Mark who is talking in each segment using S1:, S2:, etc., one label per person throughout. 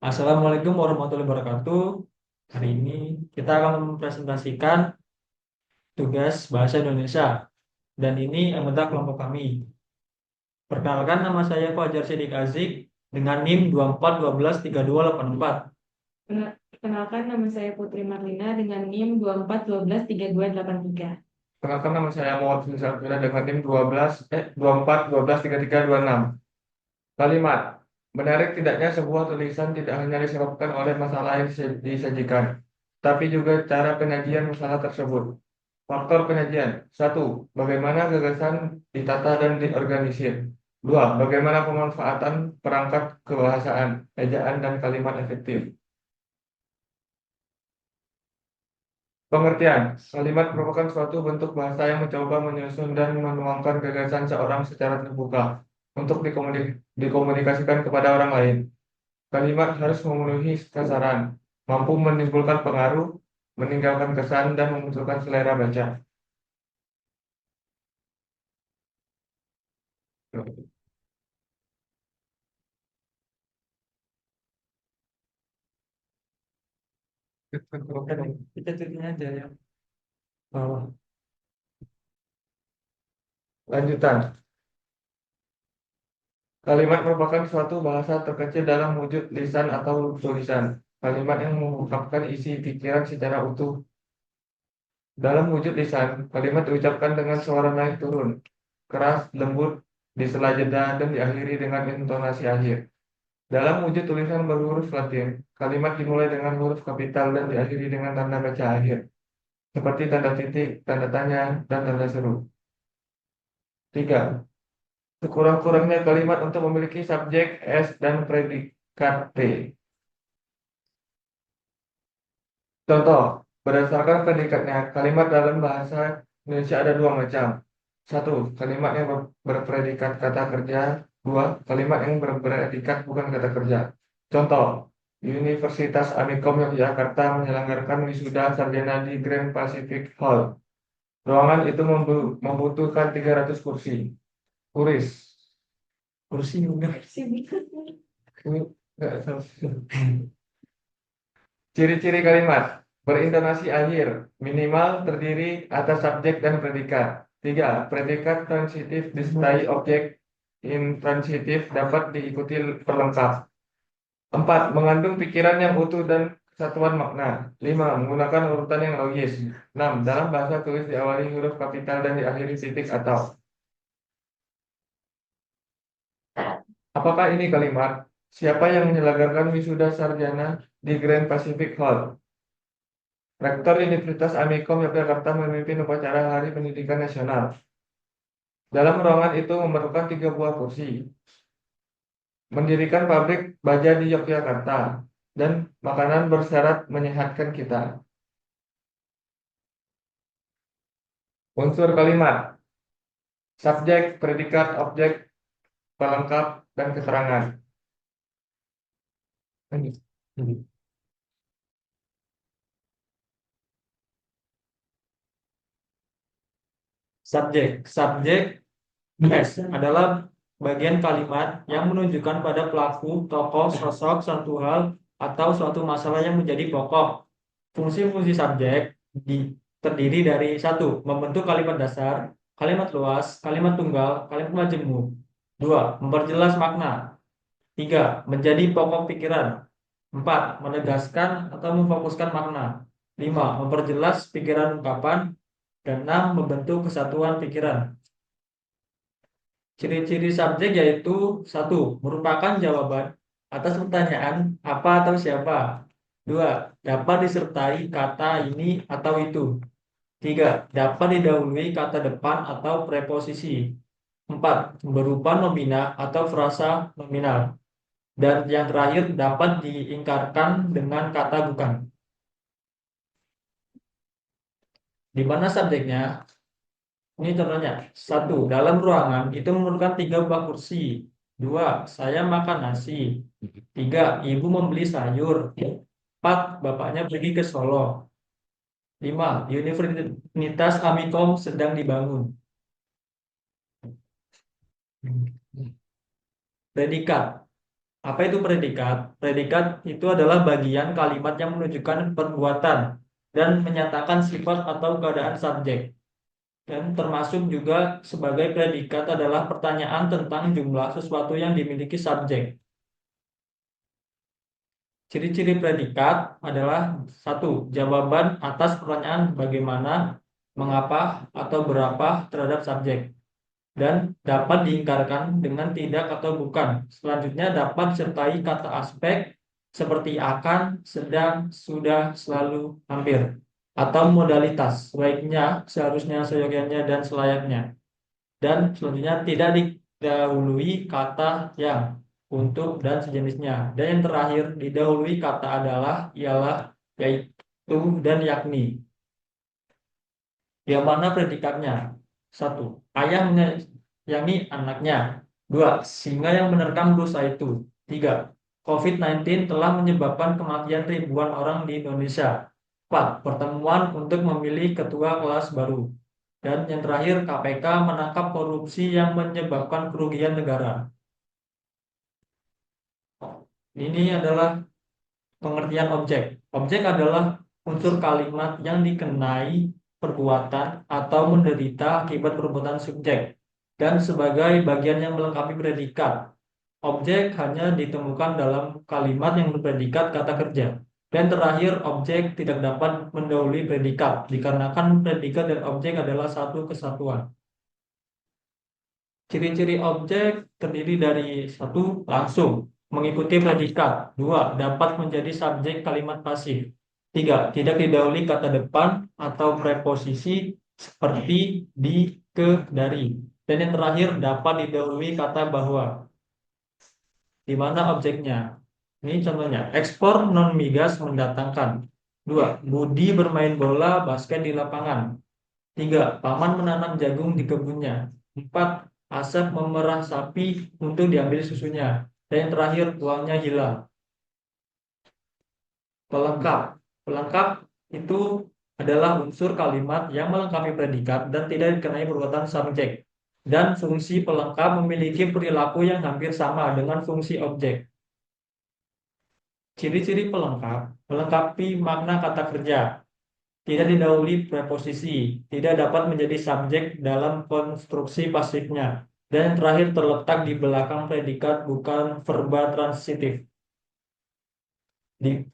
S1: Assalamualaikum warahmatullahi wabarakatuh. Hari ini kita akan mempresentasikan tugas bahasa Indonesia dan ini anggota kelompok kami. Perkenalkan, nama saya Fajar Sidik Azik dengan NIM 24123284.
S2: Perkenalkan, nama saya Putri Marlina dengan NIM 24123283.
S3: Perkenalkan, nama saya Muhammad Bin Syafira dengan NIM 24 12 33 26. Kalimat: menarik tidaknya sebuah tulisan tidak hanya disebabkan oleh masalah yang disajikan, tapi juga cara penyajian masalah tersebut. Faktor penyajian: 1. Bagaimana gagasan ditata dan diorganisir. 2. Bagaimana pemanfaatan perangkat kebahasaan, ejaan, dan kalimat efektif. Pengertian: kalimat merupakan suatu bentuk bahasa yang mencoba menyusun dan menuangkan gagasan seorang secara terbuka untuk dikomunikasikan kepada orang lain. Kalimat harus memenuhi sasaran, mampu menimbulkan pengaruh, meninggalkan kesan, dan memunculkan selera baca.
S1: Kita tulisnya aja ya. Bawah.
S3: Lanjutan. Kalimat merupakan suatu bahasa terkecil dalam wujud lisan atau tulisan. Kalimat yang mengungkapkan isi pikiran secara utuh. Dalam wujud lisan, kalimat diucapkan dengan suara naik turun, keras, lembut, di sela jeda, dan diakhiri dengan intonasi akhir. Dalam wujud tulisan berhuruf Latin, kalimat dimulai dengan huruf kapital dan diakhiri dengan tanda baca akhir, seperti tanda titik, tanda tanya, dan tanda seru. 3. Sekurang-kurangnya kalimat untuk memiliki subjek S dan predikat T. Contoh, berdasarkan predikatnya, kalimat dalam bahasa Indonesia ada dua macam. 1. Kalimat yang berpredikat kata kerja. 2. Kalimat yang berpredikat bukan kata kerja. Contoh, Universitas Amikom Yogyakarta menyelenggarakan wisuda sarjana di Grand Pacific Hall. Ruangan itu membutuhkan 300 kursi. Kuris.
S1: Kursi juga.
S3: Enggak tahu. Ciri-ciri kalimat: berintonasi akhir, minimal terdiri atas subjek dan predikat. 3. Predikat transitif disertai objek intransitif dapat diikuti perlengkap. 4. Mengandung pikiran yang utuh dan kesatuan makna. 5. Menggunakan urutan yang logis. 6. Dalam bahasa tulis diawali huruf kapital dan diakhiri titik atau. Apakah ini kalimat? Siapa yang menyelenggarakan wisuda sarjana di Grand Pacific Hall? Rektor Universitas Amikom Yogyakarta memimpin upacara Hari Pendidikan Nasional. Dalam ruangan itu memerlukan 3 buah kursi. Mendirikan pabrik baja di Yogyakarta. Dan makanan bersyarat menyehatkan kita. Unsur kalimat: subjek, predikat, objek, pelengkap, dan keterangan.
S1: Subjek S adalah bagian kalimat yang menunjukkan pada pelaku, tokoh, sosok, suatu hal, atau suatu masalah yang menjadi pokok. Fungsi-fungsi subjek terdiri dari: 1. Membentuk kalimat dasar, kalimat luas, kalimat tunggal, kalimat majemuk. 2. Memperjelas makna. 3. Menjadi pokok pikiran. 4. Menegaskan atau memfokuskan makna. 5. Memperjelas pikiran ungkapan. Dan 6. Membentuk kesatuan pikiran. Ciri-ciri subjek yaitu: 1. Merupakan jawaban atas pertanyaan apa atau siapa. 2. Dapat disertai kata ini atau itu. 3. Dapat didahului kata depan atau preposisi. 4. Berupa nomina atau frasa nominal. Dan yang terakhir, dapat diingkarkan dengan kata bukan. Di mana subjeknya? Ini contohnya. 1. Dalam ruangan itu memerlukan 3 buah kursi. 2. Saya makan nasi. 3. Ibu membeli sayur. 4. Bapaknya pergi ke Solo. 5. Universitas Amikom sedang dibangun. Predikat. Apa itu predikat? Predikat itu adalah bagian kalimat yang menunjukkan perbuatan dan menyatakan sifat atau keadaan subjek. Dan termasuk juga sebagai predikat adalah pertanyaan tentang jumlah sesuatu yang dimiliki subjek. Ciri-ciri predikat adalah satu, jawaban atas pertanyaan bagaimana, mengapa, atau berapa terhadap subjek. Dan dapat diingkarkan dengan tidak atau bukan. Selanjutnya dapat disertai kata aspek seperti akan, sedang, sudah, selalu, hampir. Atau modalitas, sebaiknya, seharusnya, seyogyanya, dan selayaknya. Dan selanjutnya tidak didahului kata yang, untuk, dan sejenisnya. Dan yang terakhir didahului kata adalah, ialah, yaitu, dan yakni. Yang mana predikatnya? Satu, ayah menyayangi anaknya. Dua, singa yang menerkam dosa itu. Tiga, COVID-19 telah menyebabkan kematian ribuan orang di Indonesia. Empat, pertemuan untuk memilih ketua kelas baru. Dan yang terakhir, KPK menangkap korupsi yang menyebabkan kerugian negara. Ini adalah pengertian objek. Objek adalah unsur kalimat yang dikenai perbuatan atau menderita akibat perbuatan subjek dan sebagai bagian yang melengkapi predikat. Objek hanya ditemukan dalam kalimat yang berpredikat kata kerja. Dan terakhir, objek tidak dapat mendahului predikat dikarenakan predikat dan objek adalah satu kesatuan. Ciri-ciri objek terdiri dari satu, langsung mengikuti predikat. Dua, dapat menjadi subjek kalimat pasif. Tiga, tidak didahului kata depan atau preposisi seperti di, ke, dari. Dan yang terakhir, dapat didahului kata bahwa. Di mana objeknya? Ini contohnya, ekspor non migas mendatangkan. Dua, Budi bermain bola basket di lapangan. Tiga, paman menanam jagung di kebunnya. Empat, Asep memerah sapi untuk diambil susunya. Dan yang terakhir, uangnya hilang. Pelengkap. Pelengkap itu adalah unsur kalimat yang melengkapi predikat dan tidak dikenai perbuatan subjek. Dan fungsi pelengkap memiliki perilaku yang hampir sama dengan fungsi objek. Ciri-ciri pelengkap, melengkapi makna kata kerja, tidak didahului preposisi, tidak dapat menjadi subjek dalam konstruksi pasifnya, dan yang terakhir terletak di belakang predikat bukan verba transitif. Di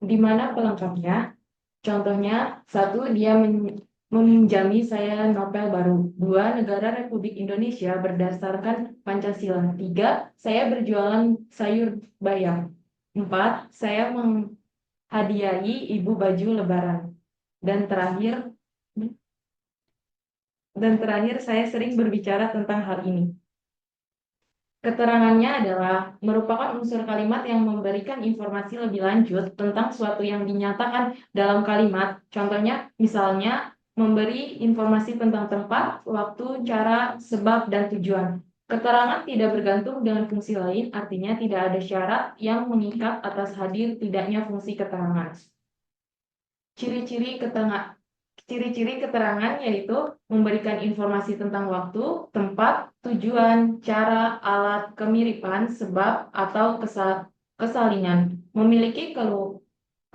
S2: Di mana pelengkapnya? Contohnya, satu, dia meminjami saya novel baru. Dua, negara Republik Indonesia berdasarkan Pancasila. Tiga, saya berjualan sayur bayam. Empat, saya menghadiahi ibu baju lebaran. Dan terakhir saya sering berbicara tentang hal ini. Keterangannya adalah merupakan unsur kalimat yang memberikan informasi lebih lanjut tentang suatu yang dinyatakan dalam kalimat. Contohnya, misalnya, memberi informasi tentang tempat, waktu, cara, sebab, dan tujuan. Keterangan tidak bergantung dengan fungsi lain, artinya tidak ada syarat yang mengikat atas hadir tidaknya fungsi keterangan. Ciri-ciri keterangan yaitu memberikan informasi tentang waktu, tempat, tujuan, cara, alat, kemiripan, sebab, atau kesalingan. Memiliki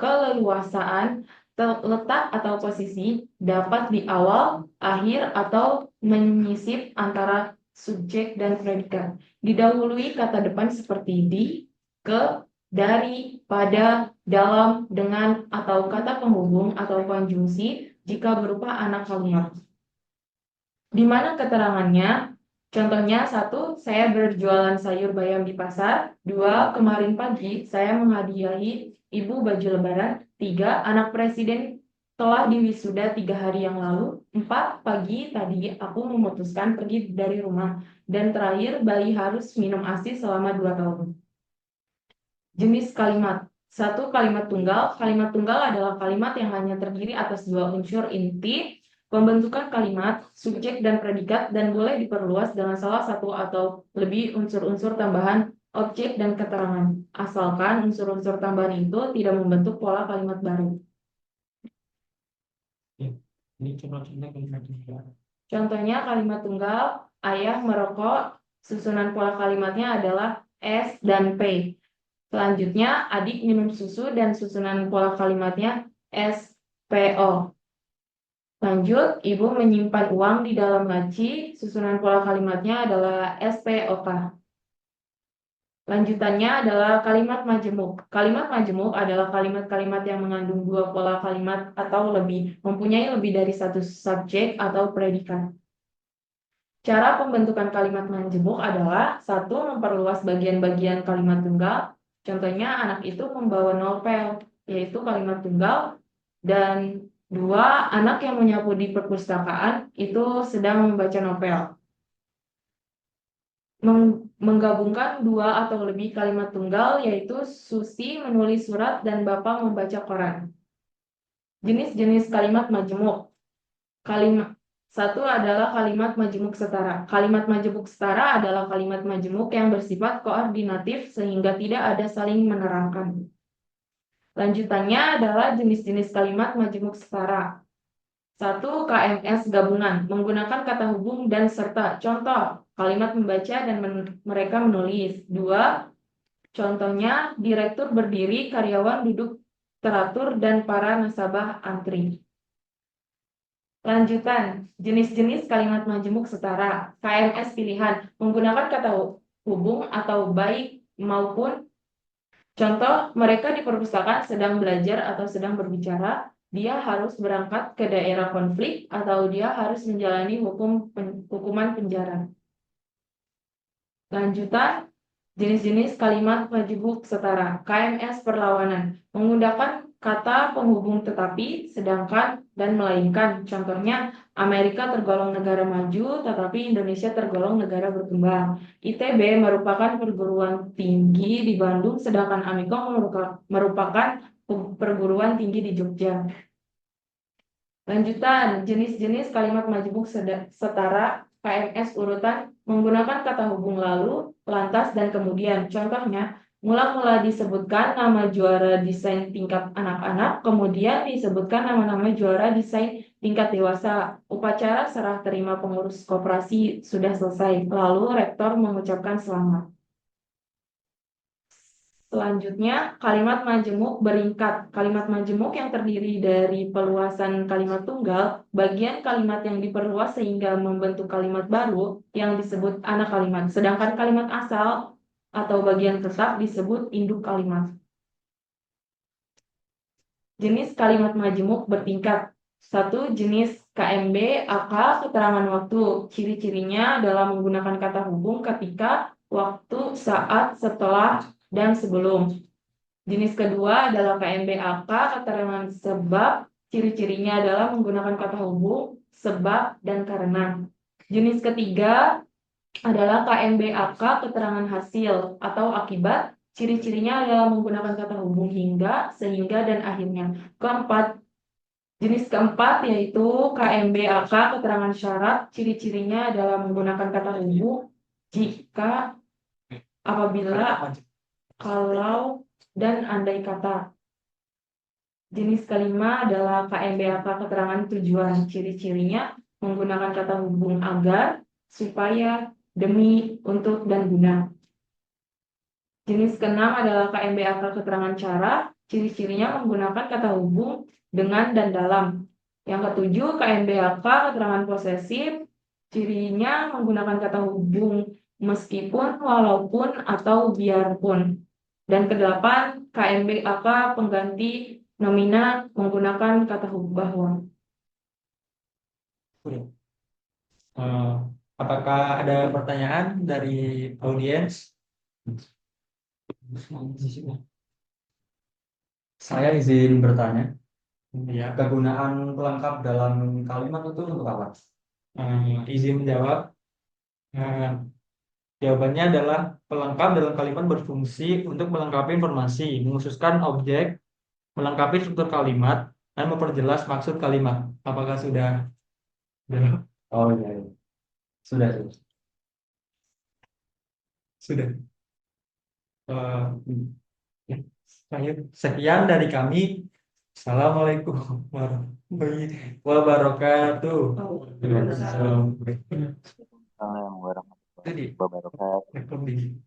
S2: keleluasaan, letak atau posisi, dapat di awal, akhir, atau menyisip antara subjek dan predikat. Didahului kata depan seperti di, ke, dari, pada, dalam, dengan, atau kata penghubung atau konjungsi jika berupa anak kalimat. Di mana keterangannya? Contohnya, satu, saya berjualan sayur bayam di pasar. Dua, kemarin pagi saya menghadiahi ibu baju lebaran. Tiga, anak presiden telah diwisuda 3 hari yang lalu. Empat, pagi tadi aku memutuskan pergi dari rumah. Dan terakhir, bayi harus minum ASI selama 2 tahun. Jenis kalimat. Satu, kalimat tunggal. Kalimat tunggal adalah kalimat yang hanya terdiri atas 2 unsur inti, pembentukan kalimat, subjek dan predikat, dan boleh diperluas dengan salah satu atau lebih unsur-unsur tambahan, objek dan keterangan. Asalkan unsur-unsur tambahan itu tidak membentuk pola kalimat baru.
S1: ini contoh-contoh kalimat tunggal.
S2: Contohnya kalimat tunggal, ayah merokok Susunan pola kalimatnya adalah S dan P. Selanjutnya, adik minum susu dan susunan pola kalimatnya SPO. Lanjut, ibu menyimpan uang di dalam laci. Susunan pola kalimatnya adalah SPOK. Lanjutannya adalah kalimat majemuk. Kalimat majemuk adalah kalimat-kalimat yang mengandung dua pola kalimat atau lebih, mempunyai lebih dari satu subjek atau predikat. Cara pembentukan kalimat majemuk adalah satu, memperluas bagian-bagian kalimat tunggal. Contohnya, anak itu membawa novel, yaitu kalimat tunggal. Dan dua, anak yang menyapu di perpustakaan itu sedang membaca novel. Menggabungkan dua atau lebih kalimat tunggal, yaitu Susi menulis surat dan Bapak membaca koran. Jenis-jenis kalimat majemuk. Satu adalah kalimat majemuk setara. Kalimat majemuk setara adalah kalimat majemuk yang bersifat koordinatif sehingga tidak ada saling menerangkan. Lanjutannya adalah jenis-jenis kalimat majemuk setara. Satu, KMS gabungan, menggunakan kata hubung dan serta. Contoh, kalimat membaca dan mereka menulis. Dua, contohnya, direktur berdiri, karyawan duduk teratur, dan para nasabah antri. Lanjutan, jenis-jenis kalimat majemuk setara. KMS pilihan, menggunakan kata hubung atau baik maupun. Contoh, mereka di perpustakaan sedang belajar atau sedang berbicara. Dia harus berangkat ke daerah konflik atau dia harus menjalani hukuman penjara. Lanjutan, jenis-jenis kalimat majemuk setara. KMS perlawanan, menggunakan kata penghubung tetapi, sedangkan, dan melainkan. Contohnya, Amerika tergolong negara maju, tetapi Indonesia tergolong negara berkembang. ITB merupakan perguruan tinggi di Bandung, sedangkan Amikom merupakan perguruan tinggi di Jogja. Lanjutan, jenis-jenis kalimat majemuk setara. KMS urutan, menggunakan kata hubung lalu, lantas, dan kemudian. Contohnya, mula-mula disebutkan nama juara desain tingkat anak-anak, kemudian disebutkan nama-nama juara desain tingkat dewasa. Upacara serah terima pengurus koperasi sudah selesai, lalu rektor mengucapkan selamat. Selanjutnya, kalimat majemuk beringkat. Kalimat majemuk yang terdiri dari peluasan kalimat tunggal, bagian kalimat yang diperluas sehingga membentuk kalimat baru yang disebut anak kalimat. Sedangkan kalimat asal atau bagian tetap disebut induk kalimat. Jenis kalimat majemuk bertingkat. Satu, jenis KMB, AK, keterangan waktu. Ciri-cirinya adalah menggunakan kata hubung ketika, waktu, saat, setelah, dan sebelum. Jenis kedua adalah KMB-AK, keterangan sebab. Ciri-cirinya adalah menggunakan kata hubung, sebab, dan karena. Jenis ketiga adalah KMB-AK, keterangan hasil atau akibat. Ciri-cirinya adalah menggunakan kata hubung hingga, sehingga, dan akhirnya. Jenis keempat yaitu KMB-AK, keterangan syarat. Ciri-cirinya adalah menggunakan kata hubung jika, apabila, kalau, dan andai kata. Jenis kelima adalah KMB-AK, keterangan tujuan. Ciri-cirinya menggunakan kata hubung agar, supaya, demi, untuk, dan guna. Jenis keenam adalah KMB-AK, keterangan cara. Ciri-cirinya menggunakan kata hubung dengan dan dalam. Yang ketujuh, KMB-AK, keterangan posesif. Cirinya menggunakan kata hubung meskipun, walaupun, atau biarpun. Dan kedelapan, KMB-AK pengganti nomina menggunakan kata hubung bahwa.
S1: Apakah ada pertanyaan dari audiens?
S4: Saya izin bertanya,
S1: Ya,
S4: kegunaan pelengkap dalam kalimat itu untuk apa?
S1: izin menjawab. Jawabannya adalah pelengkap dalam kalimat berfungsi untuk melengkapi informasi, menghususkan objek, melengkapi struktur kalimat, dan memperjelas maksud kalimat. Apakah sudah?
S4: Oh iya, iya. Sudah, sudah.
S1: Sudah. Ya. Sekian dari kami. Assalamualaikum warahmatullahi wabarakatuh.
S2: Oh,
S1: Waalaikumsalam.
S5: Assalamualaikum warahmatullahi
S3: Itu di
S5: wabarakatuh.
S3: laptop di